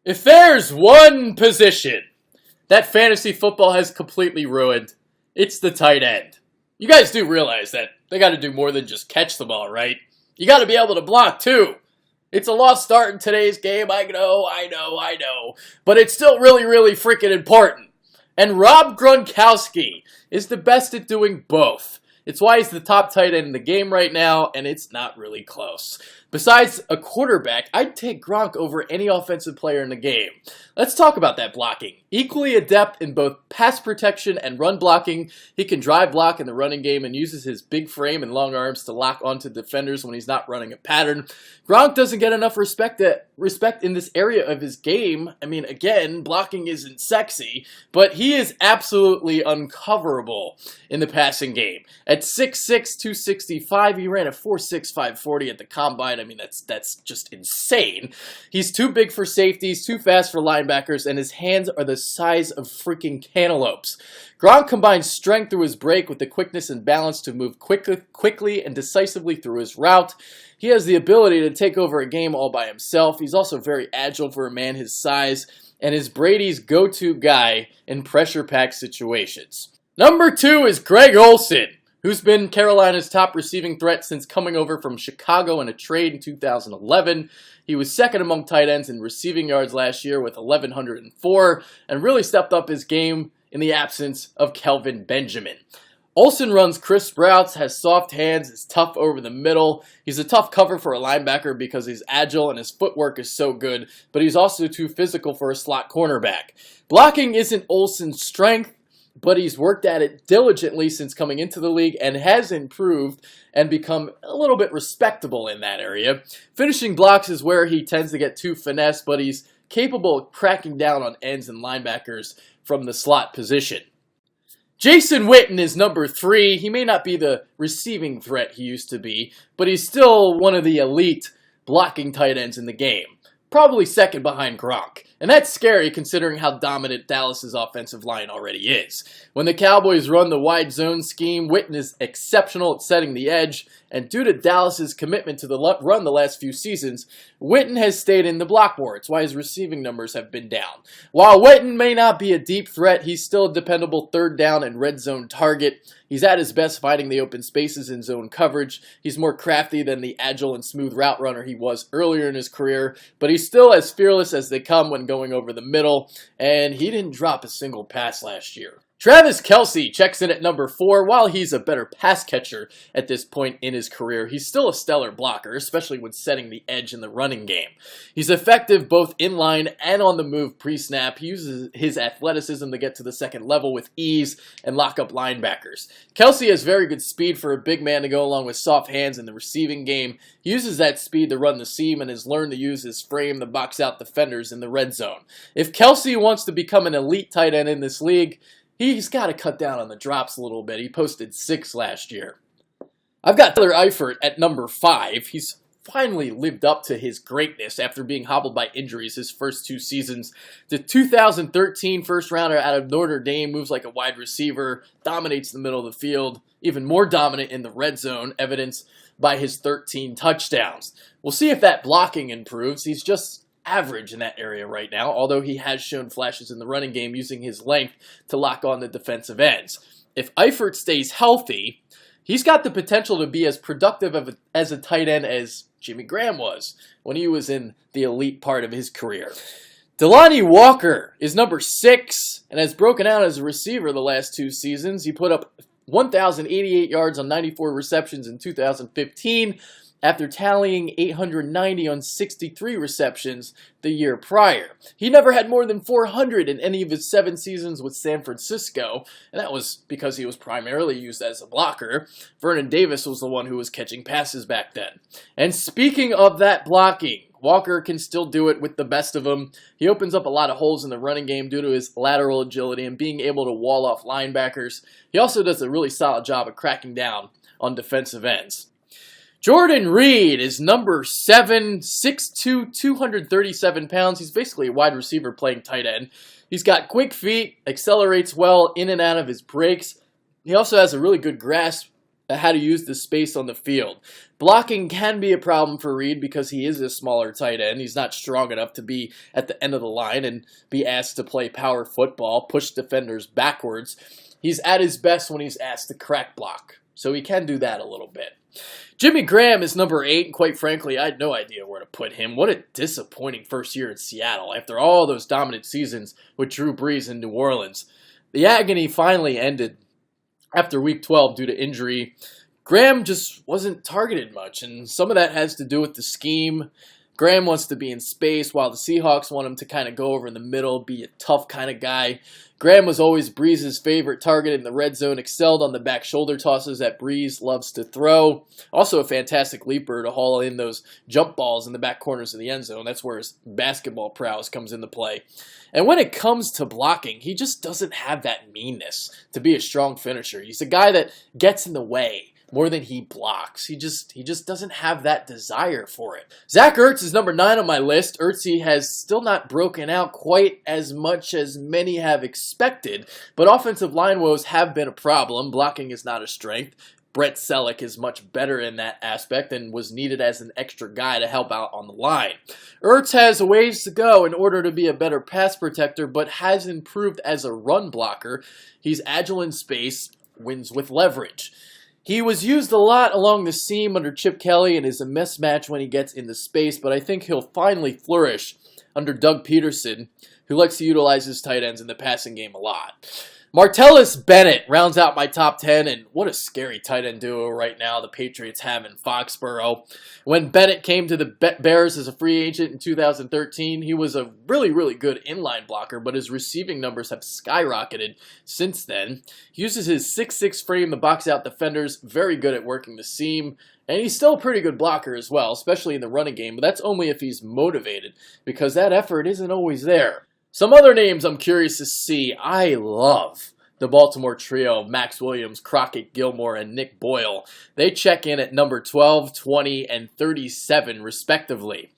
If there's one position that fantasy football has completely ruined, it's the tight end. You guys do realize that they got to do more than just catch the ball, right? You got to be able to block too. It's a lost start in today's game, I know. But it's still really freaking important. And Rob Gronkowski is the best at doing both. It's why he's the top tight end in the game right now, and it's not really close. Besides a quarterback, I'd take Gronk over any offensive player in the game. Let's talk about that blocking. Equally adept in both pass protection and run blocking, he can drive block in the running game and uses his big frame and long arms to lock onto defenders when he's not running a pattern. Gronk doesn't get enough respect in this area of his game. I mean, again, blocking isn't sexy, but he is absolutely uncoverable in the passing game. At 6'6", 265, he ran a 4.65 40 at the combine. I mean, that's just insane. He's too big for safeties, too fast for linebackers, and his hands are the size of freaking cantaloupes. Gronk combines strength through his break with the quickness and balance to move quickly and decisively through his route. He has the ability to take over a game all by himself. He's also very agile for a man his size, and is Brady's go-to guy in pressure-packed situations. Number 2 is Greg Olsen, who's been Carolina's top receiving threat since coming over from Chicago in a trade in 2011. He was second among tight ends in receiving yards last year with 1,104, and really stepped up his game in the absence of Kelvin Benjamin. Olsen runs crisp routes, has soft hands, is tough over the middle. He's a tough cover for a linebacker because he's agile and his footwork is so good, but he's also too physical for a slot cornerback. Blocking isn't Olsen's strength, but he's worked at it diligently since coming into the league and has improved and become a little bit respectable in that area. Finishing blocks is where he tends to get too finesse, but he's capable of cracking down on ends and linebackers from the slot position. Jason Witten is number 3. He may not be the receiving threat he used to be, but he's still one of the elite blocking tight ends in the game. Probably second behind Gronk. And that's scary considering how dominant Dallas's offensive line already is. When the Cowboys run the wide zone scheme, Witten is exceptional at setting the edge, and due to Dallas's commitment to the run the last few seasons, Witten has stayed in the block more. It's why his receiving numbers have been down. While Witten may not be a deep threat, he's still a dependable third down and red zone target. He's at his best finding the open spaces in zone coverage. He's more crafty than the agile and smooth route runner he was earlier in his career, but he's still as fearless as they come when going over the middle, and he didn't drop a single pass last year. Travis Kelce checks in at number 4. While he's a better pass catcher at this point in his career, he's still a stellar blocker, especially when setting the edge in the running game. He's effective both in line and on the move pre-snap. He uses his athleticism to get to the second level with ease and lock up linebackers. Kelce has very good speed for a big man to go along with soft hands in the receiving game. He uses that speed to run the seam and has learned to use his frame to box out defenders in the red zone. If Kelce wants to become an elite tight end in this league, he's got to cut down on the drops a little bit. He posted 6 last year. I've got Eifert at number 5. He's finally lived up to his greatness after being hobbled by injuries his first 2 seasons. The 2013 first rounder out of Notre Dame moves like a wide receiver, dominates the middle of the field, even more dominant in the red zone, evidenced by his 13 touchdowns. We'll see if that blocking improves. He's just average in that area right now, although he has shown flashes in the running game using his length to lock on the defensive ends. If Eifert stays healthy, he's got the potential to be as productive as a tight end as Jimmy Graham was when he was in the elite part of his career. Delanie Walker is number 6 and has broken out as a receiver the last 2 seasons. He put up 1,088 yards on 94 receptions in 2015, after tallying 890 on 63 receptions the year prior. He never had more than 400 in any of his 7 seasons with San Francisco, and that was because he was primarily used as a blocker. Vernon Davis was the one who was catching passes back then. And speaking of that blocking, Walker can still do it with the best of them. He opens up a lot of holes in the running game due to his lateral agility and being able to wall off linebackers. He also does a really solid job of cracking down on defensive ends. Jordan Reed is number 7, 6'2", 237 pounds. He's basically a wide receiver playing tight end. He's got quick feet, accelerates well in and out of his breaks. He also has a really good grasp how to use the space on the field. Blocking can be a problem for Reed because he is a smaller tight end. He's not strong enough to be at the end of the line and be asked to play power football, push defenders backwards. He's at his best when he's asked to crack block, so he can do that a little bit. Jimmy Graham is number 8, and quite frankly, I had no idea where to put him. What a disappointing first year in Seattle after all those dominant seasons with Drew Brees in New Orleans. The agony finally ended after Week 12 due to injury. Graham just wasn't targeted much, and some of that has to do with the scheme. Graham wants to be in space, while the Seahawks want him to kind of go over in the middle, be a tough kind of guy. Graham was always Breeze's favorite target in the red zone, excelled on the back shoulder tosses that Breeze loves to throw. Also a fantastic leaper to haul in those jump balls in the back corners of the end zone. That's where his basketball prowess comes into play. And when it comes to blocking, he just doesn't have that meanness to be a strong finisher. He's a guy that gets in the way more than he blocks. He just doesn't have that desire for it. Zach Ertz is number 9 on my list. Ertz has still not broken out quite as much as many have expected, but offensive line woes have been a problem. Blocking is not a strength. Brent Celek is much better in that aspect and was needed as an extra guy to help out on the line. Ertz has a ways to go in order to be a better pass protector, but has improved as a run blocker. He's agile in space, wins with leverage. He was used a lot along the seam under Chip Kelly and is a mismatch when he gets into space, but I think he'll finally flourish under Doug Peterson, who likes to utilize his tight ends in the passing game a lot. Martellus Bennett rounds out my top 10, and what a scary tight end duo right now the Patriots have in Foxborough. When Bennett came to the Bears as a free agent in 2013, he was a really, really good inline blocker, but his receiving numbers have skyrocketed since then. He uses his 6'6" frame to box out defenders, very good at working the seam, and he's still a pretty good blocker as well, especially in the running game, but that's only if he's motivated, because that effort isn't always there. Some other names I'm curious to see. I love the Baltimore trio of Maxx Williams, Crockett Gilmore, and Nick Boyle. They check in at number 12, 20, and 37, respectively.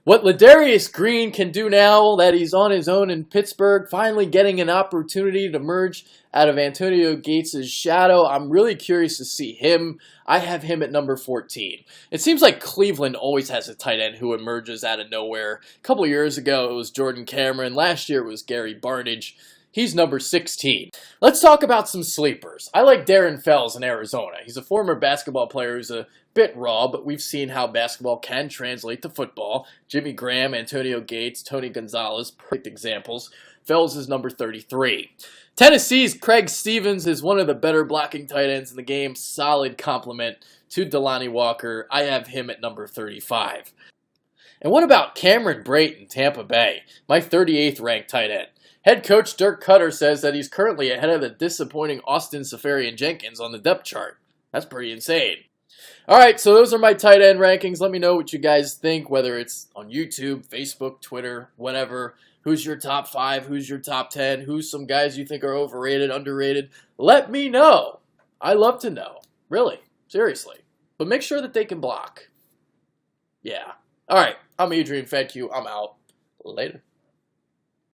What Ladarius Green can do now that he's on his own in Pittsburgh, finally getting an opportunity to emerge out of Antonio Gates' shadow, I'm really curious to see him. I have him at number 14. It seems like Cleveland always has a tight end who emerges out of nowhere. A couple years ago, it was Jordan Cameron. Last year, it was Gary Barnidge. He's number 16. Let's talk about some sleepers. I like Darren Fells in Arizona. He's a former basketball player who's a bit raw, but we've seen how basketball can translate to football. Jimmy Graham, Antonio Gates, Tony Gonzalez, perfect examples. Fells is number 33. Tennessee's Craig Stevens is one of the better blocking tight ends in the game. Solid compliment to Delanie Walker. I have him at number 35. And what about Cameron Brate in Tampa Bay? My 38th ranked tight end. Head coach Dirk Cutter says that he's currently ahead of the disappointing Austin Seferian-Jenkins on the depth chart. That's pretty insane. Alright, so those are my tight end rankings. Let me know what you guys think, whether it's on YouTube, Facebook, Twitter, whatever. Who's your top 5? Who's your top 10? Who's some guys you think are overrated, underrated? Let me know. I love to know. Really. Seriously. But make sure that they can block. Yeah. Alright, I'm Adrian Fedke. I'm out. Later.